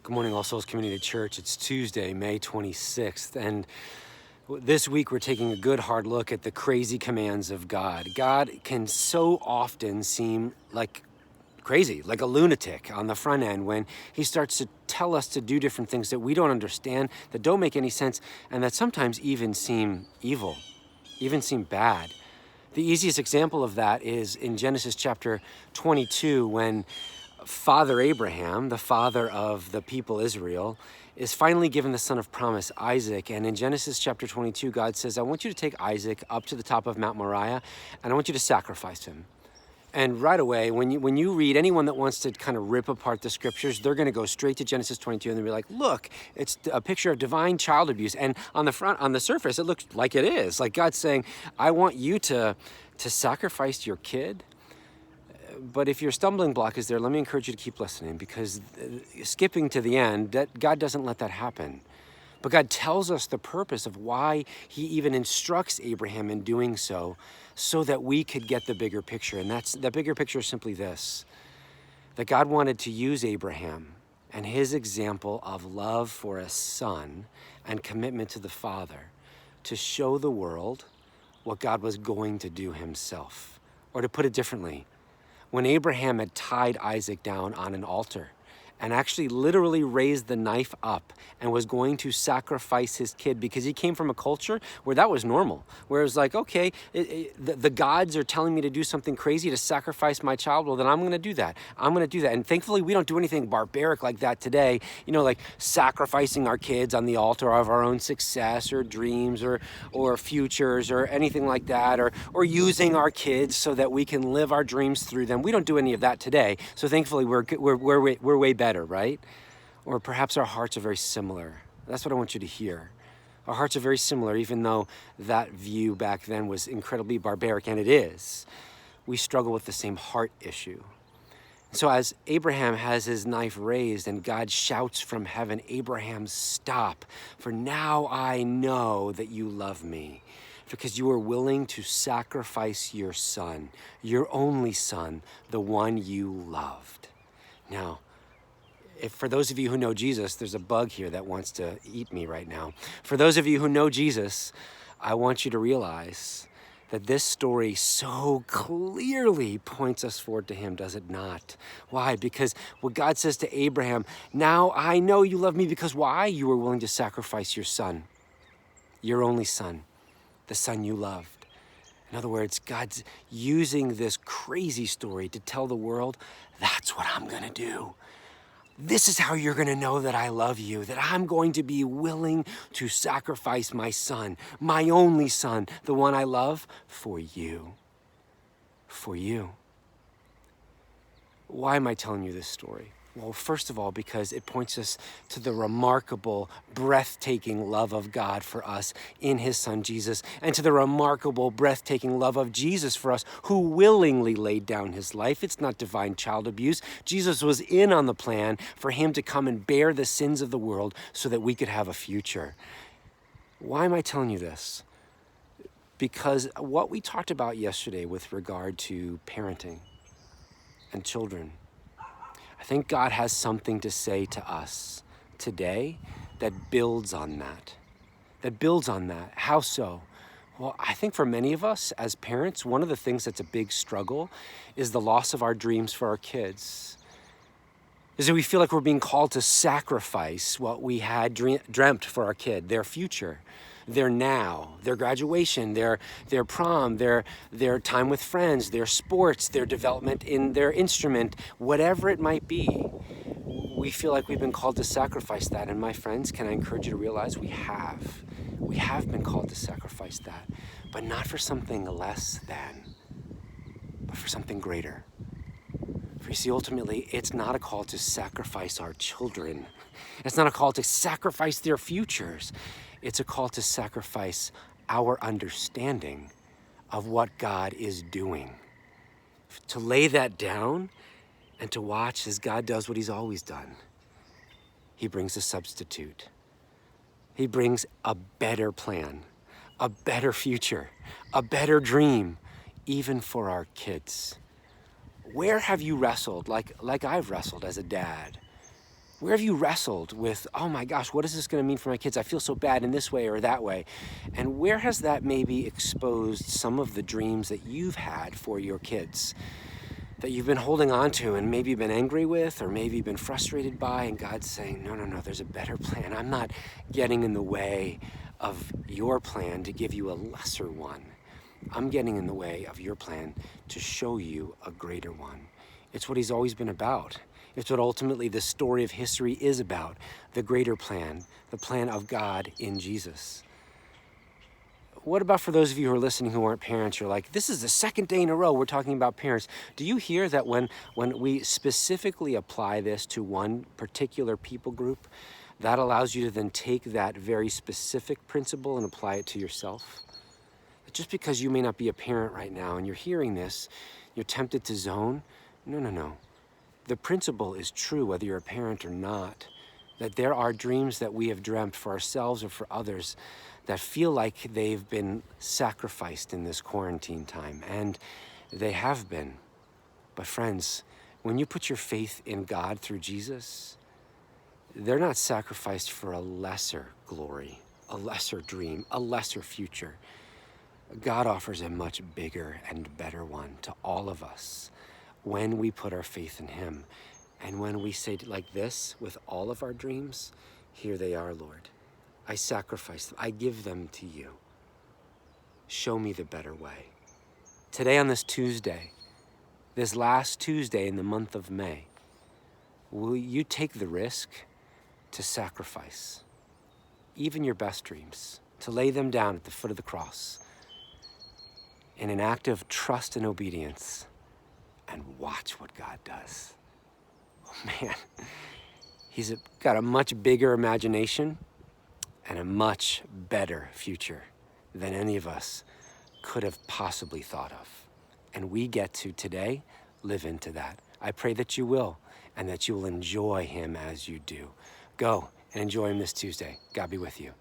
Good morning, All Souls Community Church. It's Tuesday, May 26th, and this week we're taking a good hard look at the crazy commands of God. God can so often seem like crazy, like a lunatic on the front end when he starts to tell us to do different things that we don't understand, that don't make any sense, and that sometimes even seem evil, even seem bad. The easiest example of that is in Genesis chapter 22 when Father Abraham, the father of the people Israel, is finally given the son of promise, Isaac. And in Genesis chapter 22, God says, I want you to take Isaac up to the top of Mount Moriah, and I want you to sacrifice him. And right away, when you read anyone that wants to kind of rip apart the scriptures, they're going to go straight to Genesis 22 and they'll be like, look, it's a picture of divine child abuse. And on the surface, it looks like it is. Like God's saying, I want you to sacrifice your kid. But if your stumbling block is there, let me encourage you to keep listening, because skipping to the end, that God doesn't let that happen. But God tells us the purpose of why he even instructs Abraham in doing so that we could get the bigger picture. And that bigger picture is simply this, that God wanted to use Abraham and his example of love for a son and commitment to the Father to show the world what God was going to do himself. Or to put it differently, when Abraham had tied Isaac down on an altar and actually literally raised the knife up and was going to sacrifice his kid, because he came from a culture where that was normal, where it was like, okay, the gods are telling me to do something crazy to sacrifice my child, well then I'm gonna do that. And thankfully we don't do anything barbaric like that today, like sacrificing our kids on the altar of our own success or dreams or futures or anything like that, or using our kids so that we can live our dreams through them. We don't do any of that today, so thankfully we're way better, right? Or perhaps our hearts are very similar. That's what I want you to hear. Our hearts are very similar, even though that view back then was incredibly barbaric, and it is. We struggle with the same heart issue. So as Abraham has his knife raised and God shouts from heaven, Abraham, stop, for now I know that you love me, because you are willing to sacrifice your son, your only son, the one you loved. Now, for those of you who know Jesus, there's a bug here that wants to eat me right now. For those of you who know Jesus, I want you to realize that this story so clearly points us forward to him, does it not? Why? Because what God says to Abraham, now I know you love me, because why? You were willing to sacrifice your son, your only son, the son you loved. In other words, God's using this crazy story to tell the world, that's what I'm gonna do. This is how you're gonna know that I love you, that I'm going to be willing to sacrifice my son, my only son, the one I love, for you. For you. Why am I telling you this story? Well, first of all, because it points us to the remarkable, breathtaking love of God for us in his son Jesus, and to the remarkable, breathtaking love of Jesus for us, who willingly laid down his life. It's not divine child abuse. Jesus was in on the plan for him to come and bear the sins of the world so that we could have a future. Why am I telling you this? Because what we talked about yesterday with regard to parenting and children, I think God has something to say to us today that builds on that. How so? Well, I think for many of us as parents, one of the things that's a big struggle is the loss of our dreams for our kids. Is that we feel like we're being called to sacrifice what we had dreamt for our kid, their future, their now, their graduation, their prom, their time with friends, their sports, their development in their instrument, whatever it might be. We feel like we've been called to sacrifice that. And my friends, can I encourage you to realize we have. We have been called to sacrifice that, but not for something less than, but for something greater. For you see, ultimately, it's not a call to sacrifice our children. It's not a call to sacrifice their futures. It's a call to sacrifice our understanding of what God is doing. To lay that down and to watch as God does what he's always done. He brings a substitute. He brings a better plan, a better future, a better dream, even for our kids. Where have you wrestled like I've wrestled as a dad? Where have you wrestled with, oh my gosh, what is this going to mean for my kids? I feel so bad in this way or that way. And where has that maybe exposed some of the dreams that you've had for your kids, that you've been holding on to and maybe been angry with or maybe been frustrated by, and God's saying, no, there's a better plan. I'm not getting in the way of your plan to give you a lesser one. I'm getting in the way of your plan to show you a greater one. It's what he's always been about. It's what ultimately the story of history is about, the greater plan, the plan of God in Jesus. What about for those of you who are listening who aren't parents? You're like, this is the second day in a row we're talking about parents. Do you hear that when we specifically apply this to one particular people group, that allows you to then take that very specific principle and apply it to yourself? Just because you may not be a parent right now and you're hearing this, you're tempted to zone. No. The principle is true whether you're a parent or not, that there are dreams that we have dreamt for ourselves or for others that feel like they've been sacrificed in this quarantine time, and they have been. But friends, when you put your faith in God through Jesus, they're not sacrificed for a lesser glory, a lesser dream, a lesser future. God offers a much bigger and better one to all of us when we put our faith in him. And when we say like this with all of our dreams, here they are, Lord. I sacrifice them. I give them to you. Show me the better way. Today on this Tuesday, this last Tuesday in the month of May, will you take the risk to sacrifice even your best dreams, to lay them down at the foot of the cross in an act of trust and obedience, and watch what God does? Oh man, he's got a much bigger imagination and a much better future than any of us could have possibly thought of. And we get to today live into that. I pray that you will, and that you will enjoy him as you do. Go and enjoy him this Tuesday. God be with you.